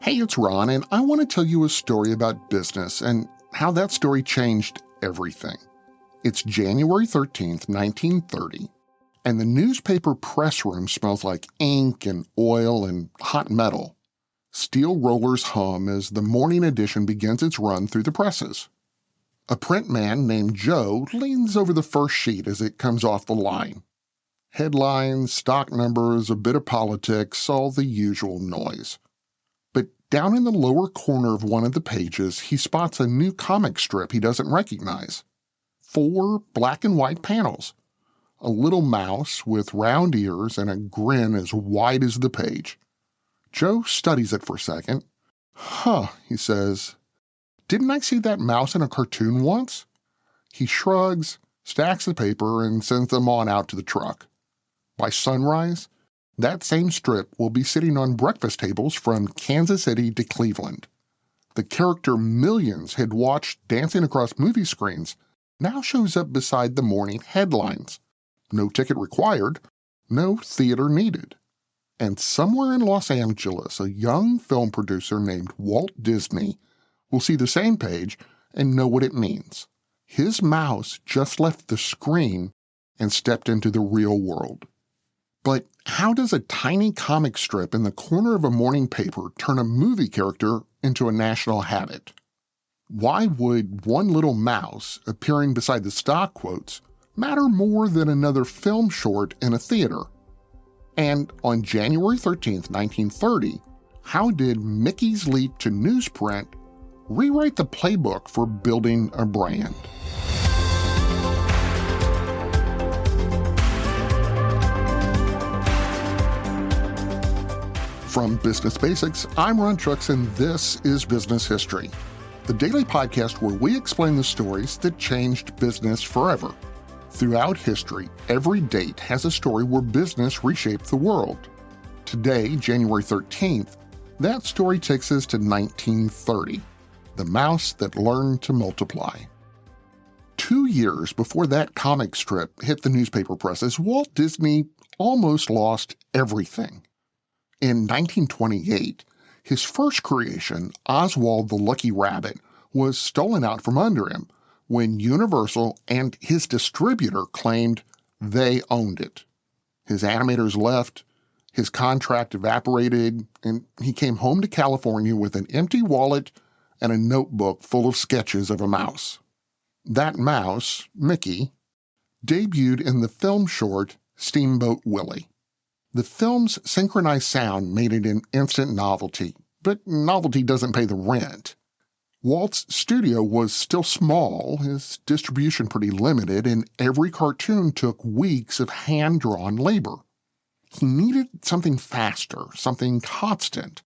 Hey, it's Ron, and I want to tell you a story about business and how that story changed everything. It's January 13th, 1930, and the newspaper press room smells like ink and oil and hot metal. Steel rollers hum as the morning edition begins its run through the presses. A print man named Joe leans over the first sheet as it comes off the line. Headlines, stock numbers, a bit of politics, all the usual noise. But down in the lower corner of one of the pages, he spots a new comic strip he doesn't recognize. 4 black and white panels. A little mouse with round ears and a grin as wide as the page. Joe studies it for a second. He says, "Didn't I see that mouse in a cartoon once?" He shrugs, stacks the paper, and sends them on out to the truck. By sunrise, that same strip will be sitting on breakfast tables from Kansas City to Cleveland. The character millions had watched dancing across movie screens now shows up beside the morning headlines. No ticket required, no theater needed. And somewhere in Los Angeles, a young film producer named Walt Disney will see the same page and know what it means. His mouse just left the screen and stepped into the real world. But how does a tiny comic strip in the corner of a morning paper turn a movie character into a national habit? Why would one little mouse appearing beside the stock quotes matter more than another film short in a theater? And on January 13th, 1930, how did Mickey's leap to newsprint rewrite the playbook for building a brand? From Business Basics, I'm Ron Trucks, and this is Business History, the daily podcast where we explain the stories that changed business forever. Throughout history, every date has a story where business reshaped the world. Today, January 13th, that story takes us to 1930, the mouse that learned to multiply. 2 years before that comic strip hit the newspaper presses, Walt Disney almost lost everything. In 1928, his first creation, Oswald the Lucky Rabbit, was stolen out from under him when Universal and his distributor claimed they owned it. His animators left, his contract evaporated, and he came home to California with an empty wallet and a notebook full of sketches of a mouse. That mouse, Mickey, debuted in the film short Steamboat Willie. The film's synchronized sound made it an instant novelty, but novelty doesn't pay the rent. Walt's studio was still small, his distribution pretty limited, and every cartoon took weeks of hand-drawn labor. He needed something faster, something constant,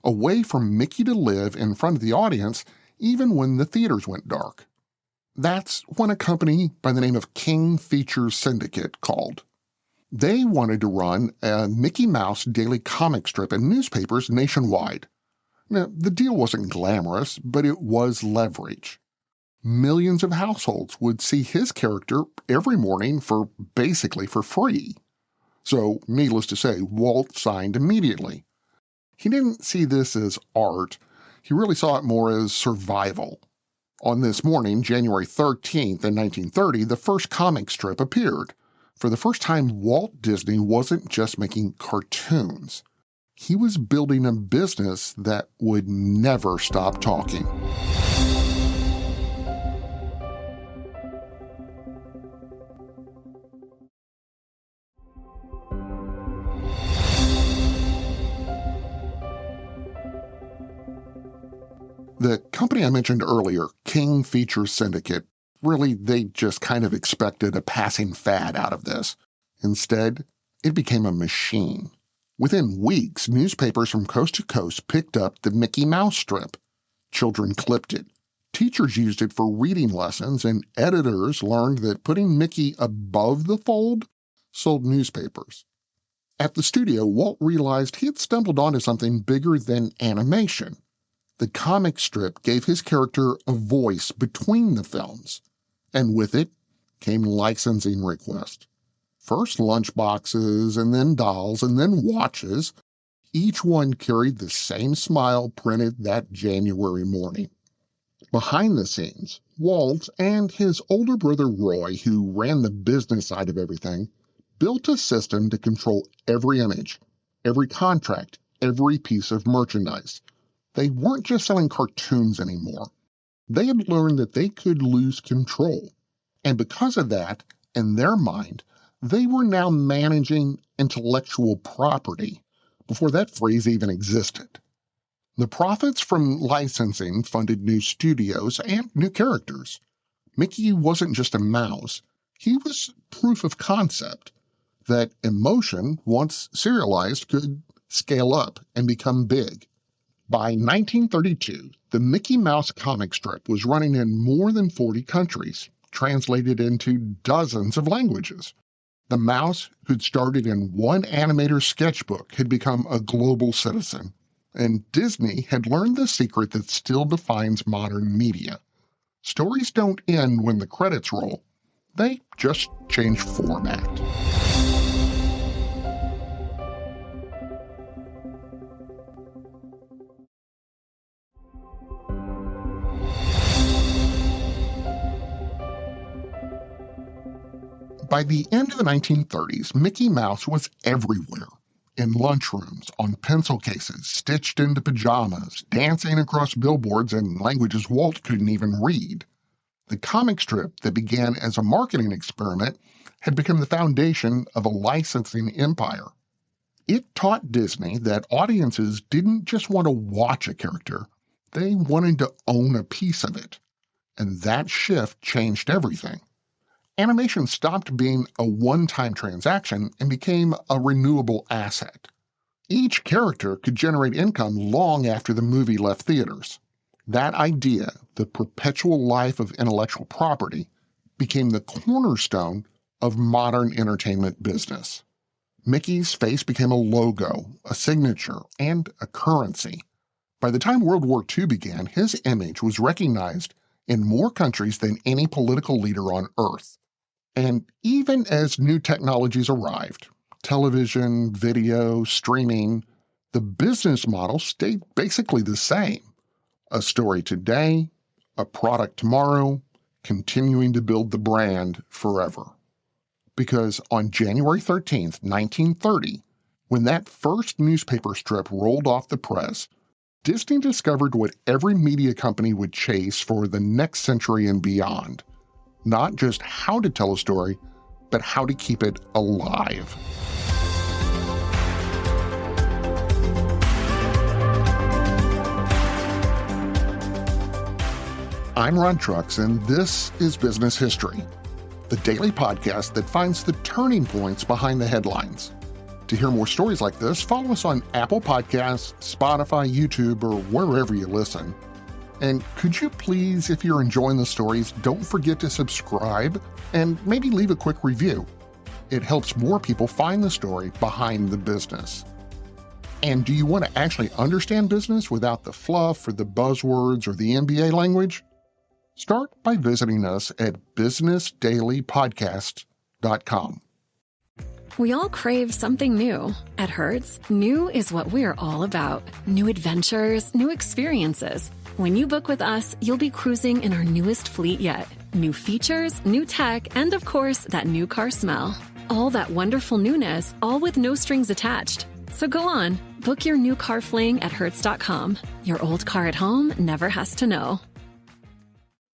a way for Mickey to live in front of the audience even when the theaters went dark. That's when a company by the name of King Features Syndicate called. They wanted to run a Mickey Mouse daily comic strip in newspapers nationwide. Now, the deal wasn't glamorous, but it was leverage. Millions of households would see his character every morning basically for free. So, needless to say, Walt signed immediately. He didn't see this as art. He really saw it more as survival. On this morning, January 13th in 1930, the first comic strip appeared. For the first time, Walt Disney wasn't just making cartoons. He was building a business that would never stop talking. The company I mentioned earlier, King Features Syndicate, really, they just kind of expected a passing fad out of this. Instead, it became a machine. Within weeks, newspapers from coast to coast picked up the Mickey Mouse strip. Children clipped it. Teachers used it for reading lessons, and editors learned that putting Mickey above the fold sold newspapers. At the studio, Walt realized he had stumbled onto something bigger than animation. The comic strip gave his character a voice between the films. And with it came licensing requests. First lunchboxes, and then dolls, and then watches. Each one carried the same smile printed that January morning. Behind the scenes, Walt and his older brother Roy, who ran the business side of everything, built a system to control every image, every contract, every piece of merchandise. They weren't just selling cartoons anymore. They had learned that they could lose control. And because of that, in their mind, they were now managing intellectual property before that phrase even existed. The profits from licensing funded new studios and new characters. Mickey wasn't just a mouse. He was proof of concept that emotion, once serialized, could scale up and become big. By 1932, the Mickey Mouse comic strip was running in more than 40 countries, translated into dozens of languages. The mouse, who'd started in one animator's sketchbook, had become a global citizen, and Disney had learned the secret that still defines modern media. Stories don't end when the credits roll. They just change format. By the end of the 1930s, Mickey Mouse was everywhere. In lunchrooms, on pencil cases, stitched into pajamas, dancing across billboards in languages Walt couldn't even read. The comic strip that began as a marketing experiment had become the foundation of a licensing empire. It taught Disney that audiences didn't just want to watch a character, they wanted to own a piece of it. And that shift changed everything. Animation stopped being a one-time transaction and became a renewable asset. Each character could generate income long after the movie left theaters. That idea, the perpetual life of intellectual property, became the cornerstone of modern entertainment business. Mickey's face became a logo, a signature, and a currency. By the time World War II began, his image was recognized in more countries than any political leader on Earth. And even as new technologies arrived, television, video, streaming, the business model stayed basically the same. A story today, a product tomorrow, continuing to build the brand forever. Because on January 13th, 1930, when that first newspaper strip rolled off the press, Disney discovered what every media company would chase for the next century and beyond. Not just how to tell a story, but how to keep it alive. I'm Ron Trucks, and this is Business History, the daily podcast that finds the turning points behind the headlines. To hear more stories like this, follow us on Apple Podcasts, Spotify, YouTube, or wherever you listen. And could you please, if you're enjoying the stories, don't forget to subscribe and maybe leave a quick review. It helps more people find the story behind the business. And do you want to actually understand business without the fluff or the buzzwords or the MBA language? Start by visiting us at bsnsDailyPodcast.com. We all crave something new. At Hertz, new is what we're all about. New adventures, new experiences. When you book with us, you'll be cruising in our newest fleet yet. New features, new tech, and of course, that new car smell. All that wonderful newness, all with no strings attached. So go on, book your new car fling at Hertz.com. Your old car at home never has to know.